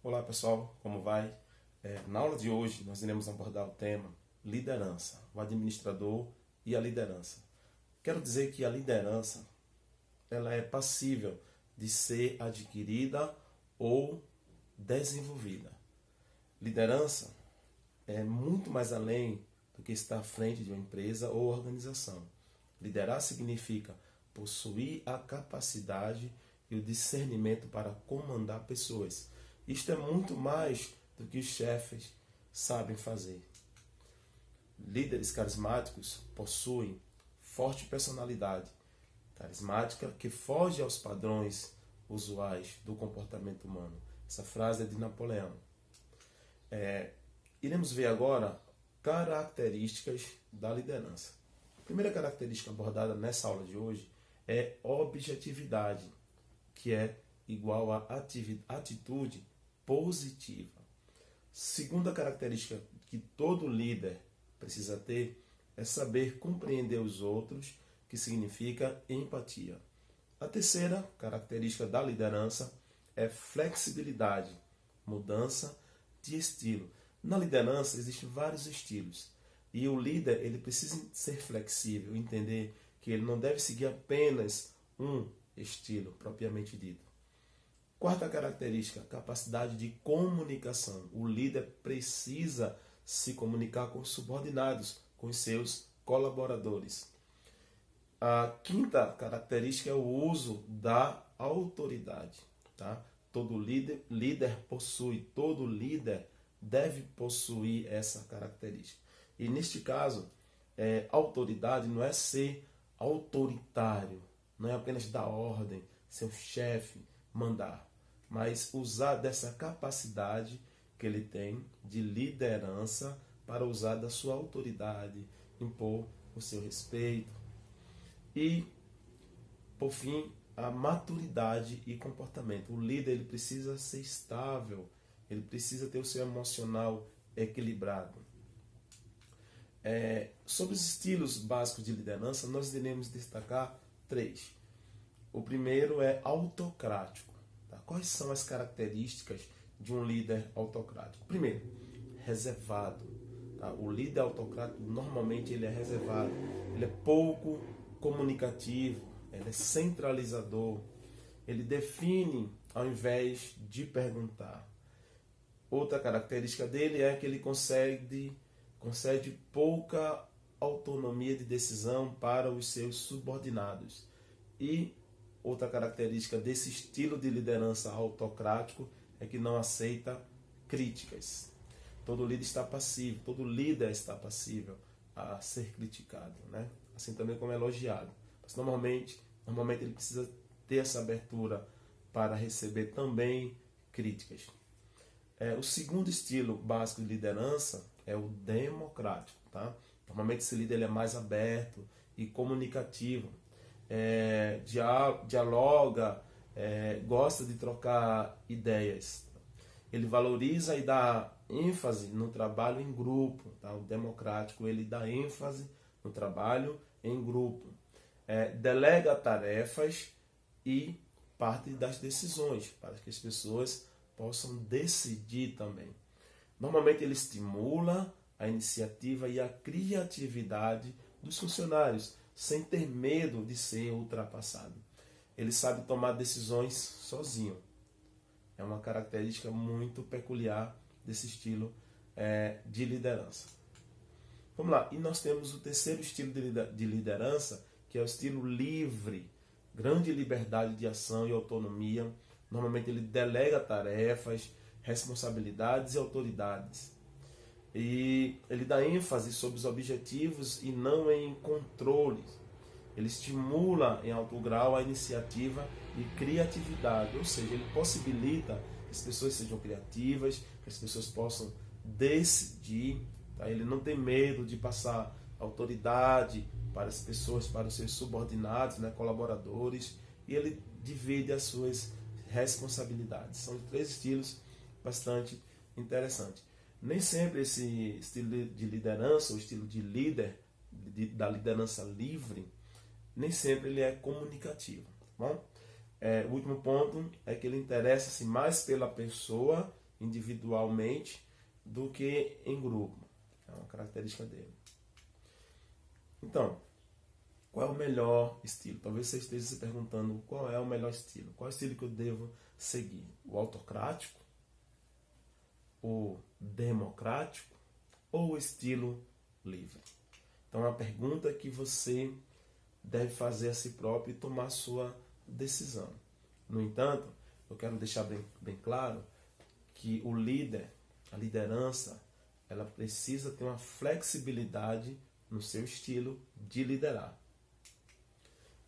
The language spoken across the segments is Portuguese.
Olá pessoal, como vai? Na aula de hoje nós iremos abordar o tema liderança, o administrador e a liderança. Quero dizer que a liderança ela é passível de ser adquirida ou desenvolvida. Liderança é muito mais além do que estar à frente de uma empresa ou organização. Liderar significa possuir a capacidade e o discernimento para comandar pessoas. Isto é muito mais do que os chefes sabem fazer. Líderes carismáticos possuem forte personalidade carismática que foge aos padrões usuais do comportamento humano. Essa frase é de Napoleão. Iremos ver agora características da liderança. A primeira característica abordada nessa aula de hoje é objetividade, que é igual a atitude positiva. Segunda característica que todo líder precisa ter é saber compreender os outros, que significa empatia. A terceira característica da liderança é flexibilidade, mudança de estilo. Na liderança existem vários estilos e o líder ele precisa ser flexível, entender que ele não deve seguir apenas um estilo propriamente dito. Quarta característica, capacidade de comunicação. O líder precisa se comunicar com os subordinados, com os seus colaboradores. A quinta característica é o uso da autoridade. Tá? Todo líder todo líder deve possuir essa característica. E neste caso, autoridade não é ser autoritário, não é apenas dar ordem, ser um chefe, mandar, mas usar dessa capacidade que ele tem de liderança para usar da sua autoridade, impor o seu respeito. E, por fim, a maturidade e comportamento. O líder ele precisa ser estável, ele precisa ter o seu emocional equilibrado. Sobre os estilos básicos de liderança, nós iremos destacar 3. O primeiro é autocrático. Tá? Quais são as características de um líder autocrático? Primeiro, reservado. Tá? O líder autocrático, normalmente, ele é reservado. Ele é pouco comunicativo, ele é centralizador. Ele define ao invés de perguntar. Outra característica dele é que ele concede pouca autonomia de decisão para os seus subordinados. E outra característica desse estilo de liderança autocrático é que não aceita críticas. Todo líder está passível a ser criticado, né? Assim também como elogiado. Mas normalmente ele precisa ter essa abertura para receber também críticas. O segundo estilo básico de liderança é o democrático. Tá? Normalmente esse líder ele é mais aberto e comunicativo. Dialoga, gosta de trocar ideias. Ele valoriza e dá ênfase no trabalho em grupo. Tá? O democrático ele dá ênfase no trabalho em grupo. Delega tarefas e parte das decisões para que as pessoas possam decidir também. Normalmente ele estimula a iniciativa e a criatividade dos funcionários, sem ter medo de ser ultrapassado. Ele sabe tomar decisões sozinho. É uma característica muito peculiar desse estilo de liderança. Vamos lá, e nós temos o terceiro estilo de liderança, que é o estilo livre, grande liberdade de ação e autonomia. Normalmente ele delega tarefas, responsabilidades e autoridades. E ele dá ênfase sobre os objetivos e não em controles. Ele estimula em alto grau a iniciativa e criatividade, ou seja, ele possibilita que as pessoas sejam criativas, que as pessoas possam decidir. Tá? Ele não tem medo de passar autoridade para as pessoas, para os seus subordinados, né, colaboradores, e ele divide as suas responsabilidades. São 3 estilos bastante interessantes. Nem sempre esse estilo de liderança, o estilo de líder, da liderança livre, nem sempre ele é comunicativo. Tá bom? O último ponto é que ele interessa-se mais pela pessoa individualmente do que em grupo. É uma característica dele. Então, qual é o melhor estilo? Talvez você esteja se perguntando qual é o melhor estilo. Qual é o estilo que eu devo seguir? O autocrático? O democrático? Ou o estilo livre? Então, é uma pergunta que você deve fazer a si próprio e tomar a sua decisão. No entanto, eu quero deixar bem claro que o líder, a liderança, ela precisa ter uma flexibilidade no seu estilo de liderar.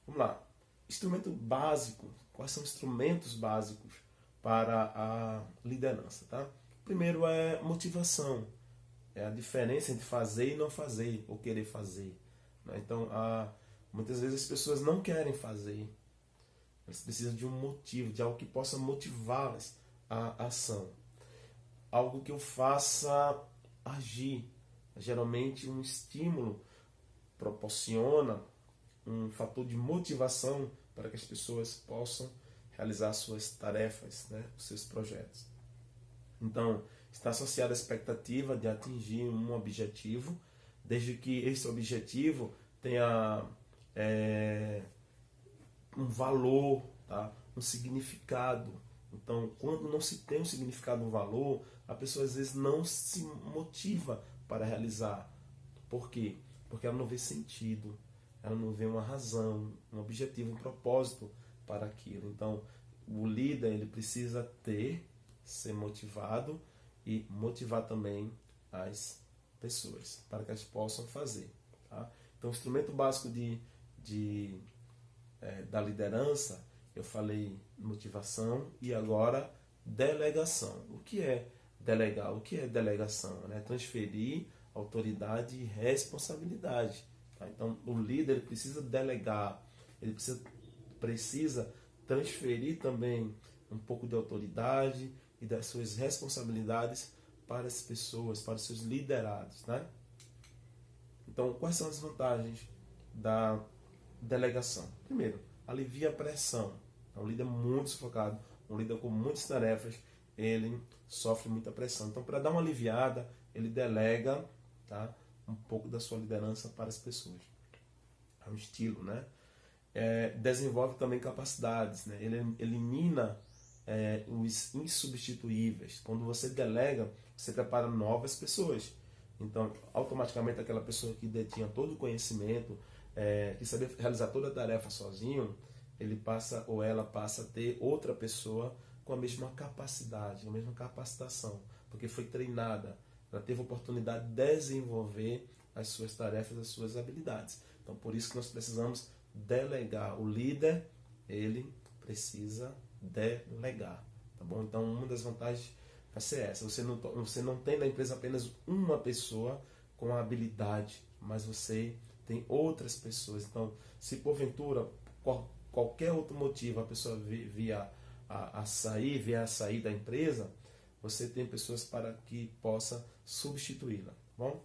Vamos lá. Instrumento básico. Quais são os instrumentos básicos para a liderança? Tá? Primeiro é motivação. É a diferença entre fazer e não fazer, ou querer fazer. Então, muitas vezes as pessoas não querem fazer. Elas precisam de um motivo, de algo que possa motivá-las à ação. Algo que o faça agir. Geralmente um estímulo proporciona um fator de motivação para que as pessoas possam realizar suas tarefas, né, os seus projetos. Então, está associada à expectativa de atingir um objetivo, desde que esse objetivo tenha um valor, tá? Um significado. Então, quando não se tem um significado, um valor, a pessoa às vezes não se motiva para realizar. Por quê? Porque ela não vê sentido, ela não vê uma razão, um objetivo, um propósito para aquilo. Então, o líder ele precisa ser motivado e motivar também as pessoas para que elas possam fazer. Tá? Então, o instrumento básico da liderança, eu falei motivação e agora delegação. O que é delegar? O que é delegação? Transferir autoridade e responsabilidade. Tá? Então, o líder precisa delegar, ele precisa transferir também um pouco de autoridade e das suas responsabilidades para as pessoas, para os seus liderados. Né? Então, quais são as vantagens da delegação? Primeiro, alivia a pressão. Um líder muito sufocado, um líder com muitas tarefas, ele sofre muita pressão. Então, para dar uma aliviada, ele delega, tá, um pouco da sua liderança para as pessoas. É um estilo, né? Desenvolve também capacidades, né? Ele elimina os insubstituíveis. Quando você delega, você prepara novas pessoas. Então, automaticamente, aquela pessoa que detinha todo o conhecimento, que sabia realizar toda a tarefa sozinho, ele passa ou ela passa a ter outra pessoa com a mesma capacidade, a mesma capacitação, porque foi treinada, ela teve a oportunidade de desenvolver as suas tarefas, as suas habilidades. Então, por isso que nós precisamos delegar. O líder, ele precisa delegar, tá bom? Então, uma das vantagens vai ser essa. Você não tem na empresa apenas uma pessoa com a habilidade, mas você tem outras pessoas. Então, se porventura, qualquer outro motivo, a pessoa vier a sair da empresa, você tem pessoas para que possa substituí-la. Bom?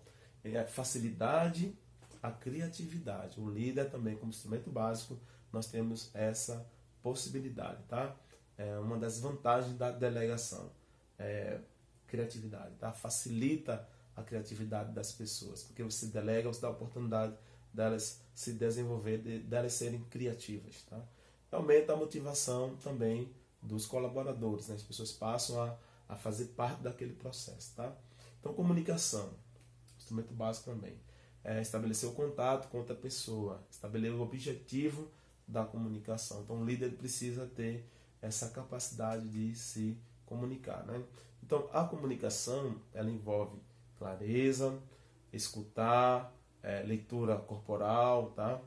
Facilidade, a criatividade. O líder também, como instrumento básico, nós temos essa possibilidade. Tá? É uma das vantagens da delegação. Criatividade. Tá? Facilita a criatividade das pessoas, porque você delega, você dá a oportunidade delas se desenvolver, delas serem criativas. Tá? Aumenta a motivação também dos colaboradores, né? As pessoas passam a fazer parte daquele processo. Tá? Então, comunicação, instrumento básico também. Estabelecer o contato com outra pessoa, estabelecer o objetivo da comunicação. Então, o líder precisa ter essa capacidade de se comunicar. Né? Então, a comunicação ela envolve clareza, escutar, leitura corporal, tá?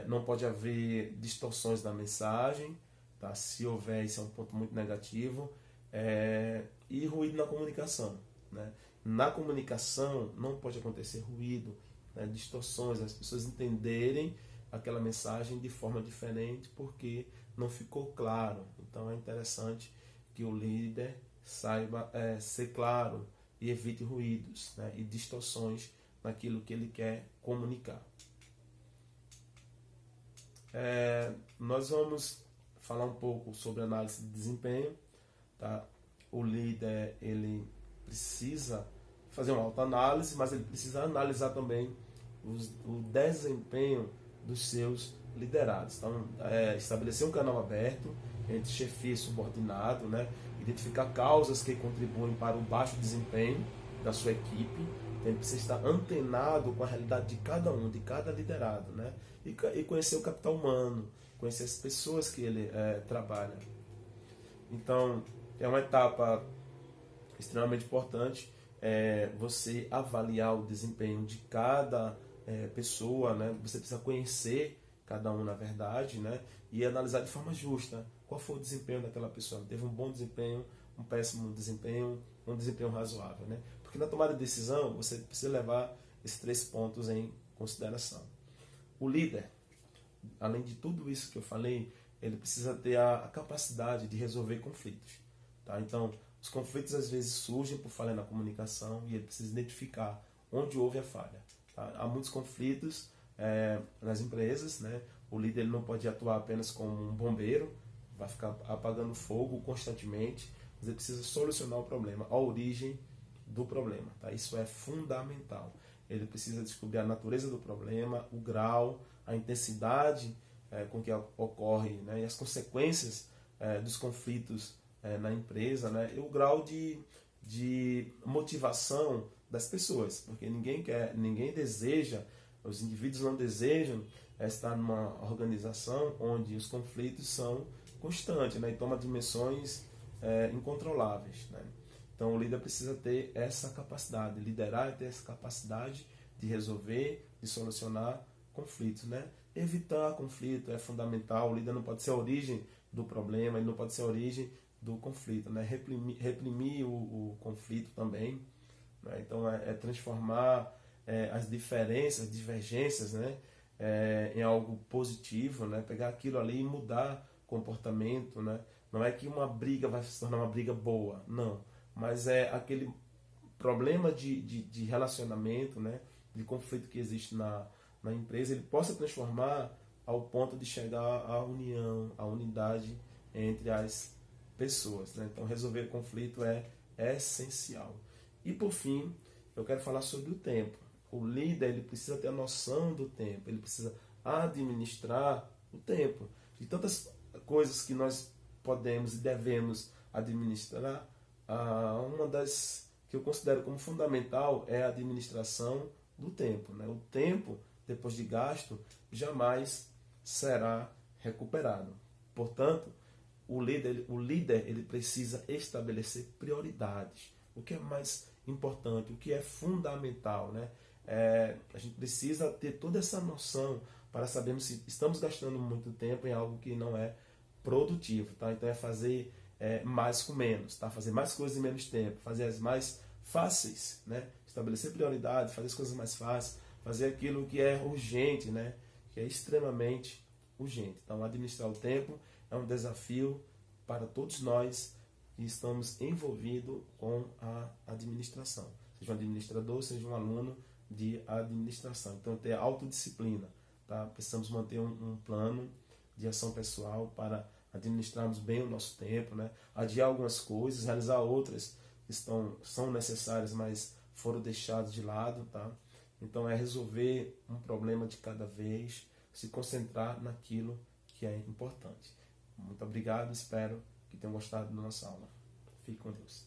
Não pode haver distorções da mensagem, tá? Se houver, isso é um ponto muito negativo. E ruído na comunicação, né? Na comunicação não pode acontecer ruído, né? Distorções, as pessoas entenderem aquela mensagem de forma diferente porque não ficou claro. Então é interessante que o líder saiba ser claro e evite ruídos, né? E distorções naquilo que ele quer comunicar. Nós vamos falar um pouco sobre análise de desempenho, tá? o líder ele precisa fazer uma autoanálise, mas ele precisa analisar também o desempenho dos seus liderados. Então, estabelecer um canal aberto entre chefia e subordinado, né? Identificar causas que contribuem para o baixo desempenho da sua equipe. Então, ele precisa estar antenado com a realidade de cada um, de cada liderado, né? E conhecer o capital humano, conhecer as pessoas que ele trabalha. Então, é uma etapa extremamente importante você avaliar o desempenho de cada pessoa, né? Você precisa conhecer cada um na verdade, né? E analisar de forma justa qual foi o desempenho daquela pessoa. Teve um bom desempenho, um péssimo desempenho, um desempenho razoável, né? Porque na tomada de decisão você precisa levar esses 3 pontos em consideração. O líder, além de tudo isso que eu falei, ele precisa ter a capacidade de resolver conflitos. Tá? Então, os conflitos às vezes surgem por falha na comunicação e ele precisa identificar onde houve a falha. Tá? Há muitos conflitos nas empresas, né? O líder ele não pode atuar apenas como um bombeiro, vai ficar apagando fogo constantemente, mas ele precisa solucionar o problema, a origem do problema. Tá? Isso é fundamental. Ele precisa descobrir a natureza do problema, o grau, a intensidade com que ocorre, né? E as consequências dos conflitos na empresa, né? E o grau de motivação das pessoas, porque ninguém deseja, os indivíduos não desejam estar numa organização onde os conflitos são constantes, né? E toma dimensões incontroláveis, né? Então o líder precisa ter essa capacidade, liderar e ter essa capacidade de resolver, de solucionar conflitos, né? Evitar conflito é fundamental. O líder não pode ser a origem do problema, ele não pode ser a origem do conflito, né? Reprimir o conflito também, né? Então transformar as diferenças, divergências, né? Em algo positivo, né? Pegar aquilo ali e mudar comportamento, né? Não é que uma briga vai se tornar uma briga boa, não, mas é aquele problema de relacionamento, né? De conflito que existe na empresa, ele possa transformar ao ponto de chegar à união, à unidade entre as pessoas, né? Então resolver conflito é essencial. E por fim, eu quero falar sobre o tempo. O líder ele precisa ter a noção do tempo, ele precisa administrar o tempo. De tantas coisas que nós podemos e devemos administrar, uma das que eu considero como fundamental é a administração do tempo, né? O tempo, depois de gasto, jamais será recuperado. Portanto, o líder ele precisa estabelecer prioridades. O que é mais importante, o que é fundamental, né? A gente precisa ter toda essa noção para sabermos se estamos gastando muito tempo em algo que não é produtivo. Tá? Então é fazer mais com menos, tá? Fazer mais coisas em menos tempo, fazer as mais fáceis, né? Estabelecer prioridade, fazer as coisas mais fáceis, fazer aquilo que é urgente, né? Que é extremamente urgente. Então administrar o tempo é um desafio para todos nós que estamos envolvidos com a administração. Seja um administrador, seja um aluno de administração. Então ter autodisciplina. Tá? Precisamos manter um plano de ação pessoal para administrarmos bem o nosso tempo, né? Adiar algumas coisas, realizar outras que são necessárias, mas foram deixadas de lado. Tá? Então é resolver um problema de cada vez, se concentrar naquilo que é importante. Muito obrigado, espero que tenham gostado da nossa aula. Fique com Deus.